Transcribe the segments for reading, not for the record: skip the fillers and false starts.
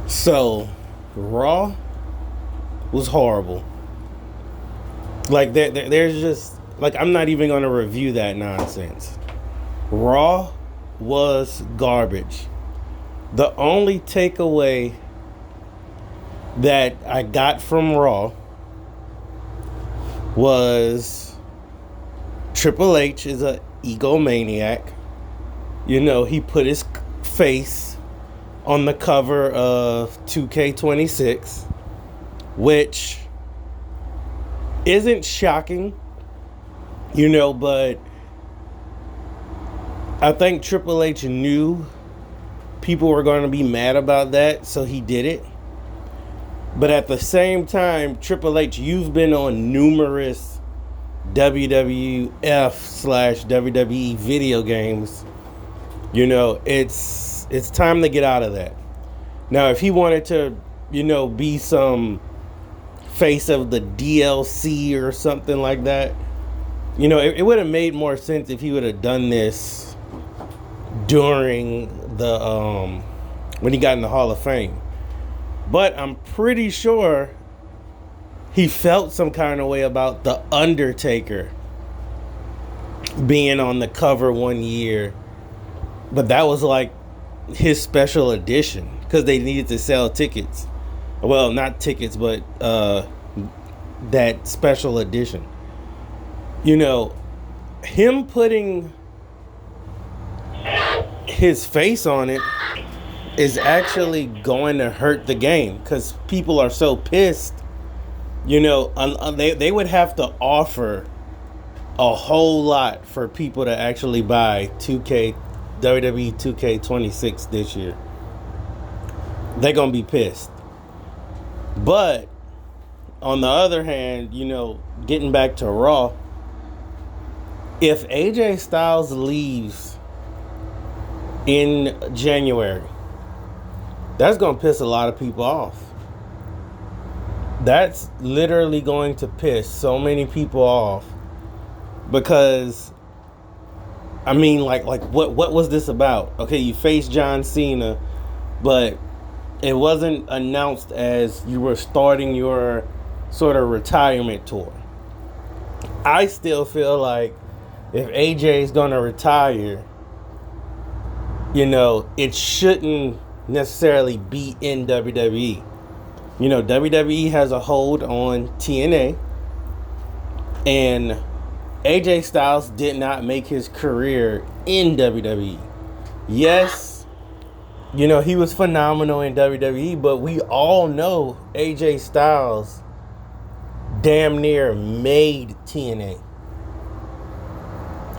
So, Raw was horrible. Like, there's just, like, I'm not even going to review that nonsense. Raw was garbage. The only takeaway that I got from Raw was Triple H is a egomaniac. You know, he put his face on the cover of 2K26, which isn't shocking, you know, but I think Triple H knew people were going to be mad about that, so he did it. But at the same time, Triple H, you've been on numerous WWF slash WWE video games. You know, it's time to get out of that. Now, if he wanted to, you know, be some face of the DLC or something like that, you know, it would have made more sense if he would have done this during the when he got in the Hall of Fame. But I'm pretty sure he felt some kind of way about The Undertaker being on the cover one year. But that was like his special edition because they needed to sell tickets. Well, not tickets, but that special edition. You know, him putting his face on it is actually going to hurt the game because people are so pissed. You know, they would have to offer a whole lot for people to actually buy WWE 2K26 this year. They're going to be pissed. But on the other hand, you know, getting back to Raw, if AJ Styles leaves in January, that's going to piss a lot of people off. That's literally going to piss so many people off because, I mean, like what was this about? Okay, you faced John Cena, but it wasn't announced as you were starting your sort of retirement tour. I still feel like if AJ is going to retire, you know, it shouldn't necessarily be in WWE. You know, WWE has a hold on TNA, and AJ Styles did not make his career in WWE. Yes, you know, he was phenomenal in WWE, but we all know AJ Styles damn near made TNA.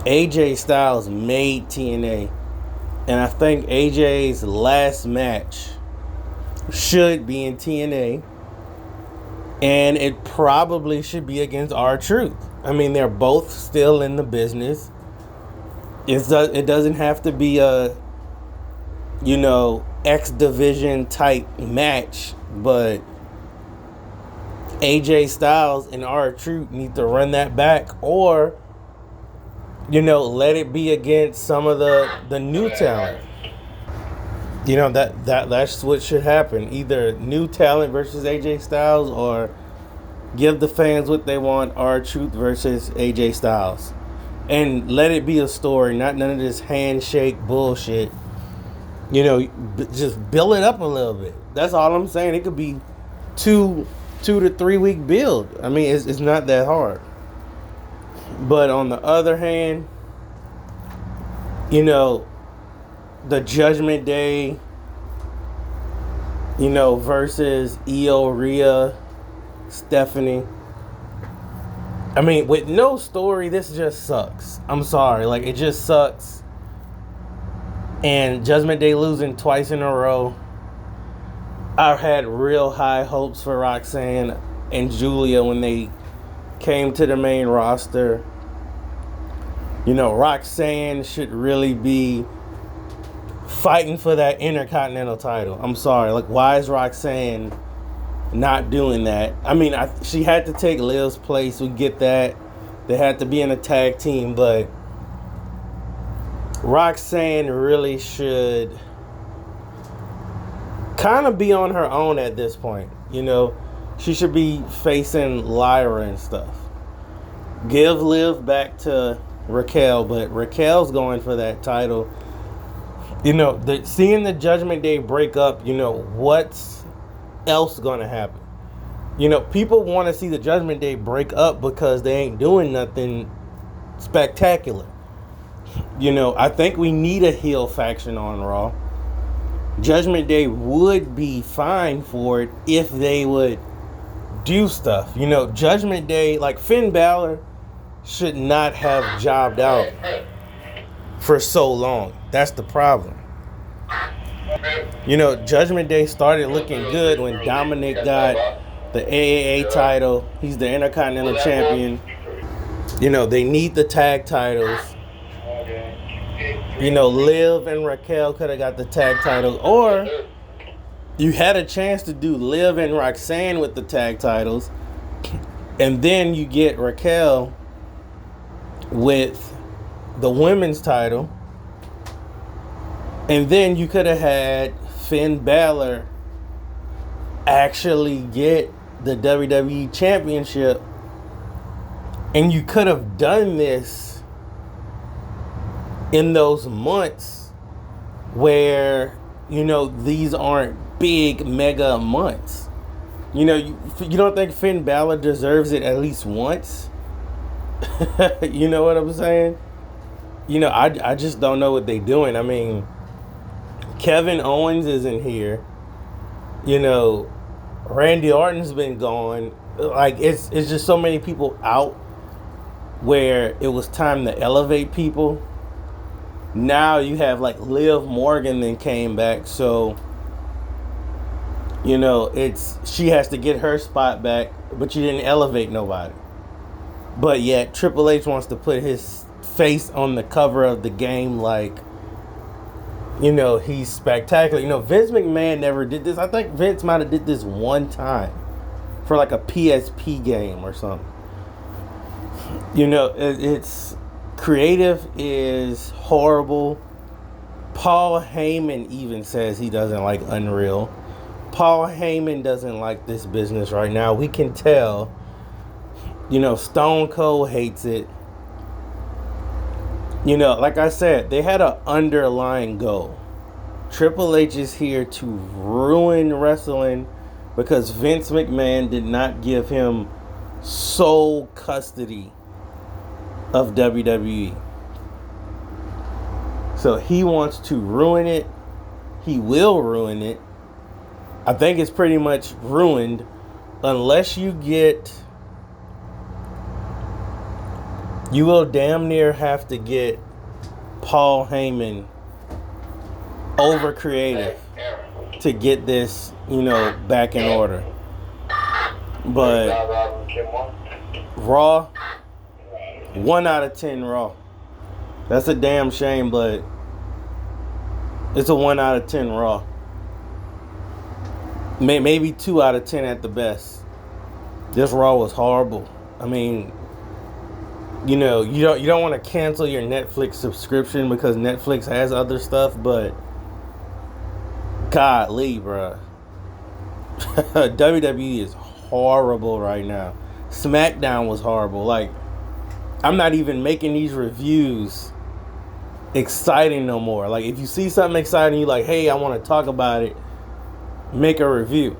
AJ Styles made TNA. And I think AJ's last match should be in TNA. And it probably should be against R-Truth. I mean, they're both still in the business. It doesn't have to be a, you know, X Division type match. But AJ Styles and R-Truth need to run that back. Or, you know, let it be against some of the new talent. You know, that's what should happen. Either new talent versus AJ Styles, or give the fans what they want, R-Truth versus AJ Styles. And let it be a story, not none of this handshake bullshit. You know, just build it up a little bit. That's all I'm saying. It could be 2 to 3 week build. I mean, it's not that hard. But on the other hand, you know, the Judgment Day, you know, versus Io, Rhea, Stephanie. I mean, with no story, this just sucks. I'm sorry. Like, it just sucks. And Judgment Day losing twice in a row. I had real high hopes for Roxanne and Julia when they came to the main roster. You know, Roxanne should really be fighting for that Intercontinental title. I'm sorry. Like, why is Roxanne not doing that? I mean, she had to take Liv's place. We get that. They had to be in a tag team, but Roxanne really should kind of be on her own at this point. You know, she should be facing Lyra and stuff. Give Liv back to Raquel, but Raquel's going for that title. You know, seeing the Judgment Day break up, you know, what's else going to happen? You know, people want to see the Judgment Day break up because they ain't doing nothing spectacular. You know, I think we need a heel faction on Raw. Judgment Day would be fine for it if they would do stuff. You know, Judgment Day, like Finn Balor, should not have jobbed out for so long. That's the problem. You know, Judgment Day started looking good when Dominic got the AAA title. He's the Intercontinental Champion. You know, they need the tag titles. You know, Liv and Raquel could have got the tag titles. Or you had a chance to do Liv and Roxanne with the tag titles. And then you get Raquel with the women's title. And then you could have had Finn Balor actually get the WWE Championship. And you could have done this in those months where, you know, these aren't big mega months. You know, you don't think Finn Balor deserves it at least once? You know what I'm saying? You know, I just don't know what they're doing. I mean, Kevin Owens isn't here. You know, Randy Orton's been gone. Like, it's just so many people out where it was time to elevate people. Now you have like Liv Morgan then came back, so you know she has to get her spot back, but you didn't elevate nobody. But yet Triple H wants to put his face on the cover of the game like, you know, he's spectacular. You know, Vince McMahon never did this. I think Vince might have did this one time for like a PSP game or something. You know, it's creative is horrible. Paul Heyman even says he doesn't like Unreal. Paul Heyman doesn't like this business right now. We can tell. You know, Stone Cold hates it. You know, like I said, they had an underlying goal. Triple H is here to ruin wrestling because Vince McMahon did not give him sole custody of WWE. So he wants to ruin it. He will ruin it. I think it's pretty much ruined unless you will damn near have to get Paul Heyman over creative to get this, you know, back in order. But Raw, 1 out of 10 Raw. That's a damn shame, but it's a 1 out of 10 Raw. Maybe 2 out of 10 at the best. This Raw was horrible. I mean, you know, you don't want to cancel your Netflix subscription because Netflix has other stuff, but golly, bruh. WWE is horrible right now. SmackDown was horrible. Like, I'm not even making these reviews exciting no more. Like, if you see something exciting, you're like, hey, I want to talk about it, make a review.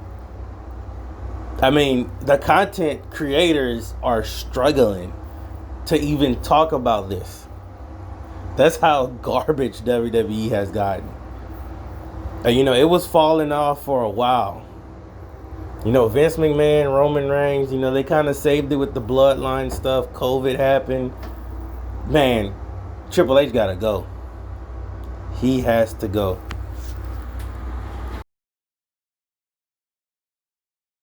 I mean, the content creators are struggling to even talk about this. That's how garbage WWE has gotten. You know, it was falling off for a while. You know, Vince McMahon, Roman Reigns, you know, they kind of saved it with the bloodline stuff. COVID happened. Man, Triple H got to go. He has to go.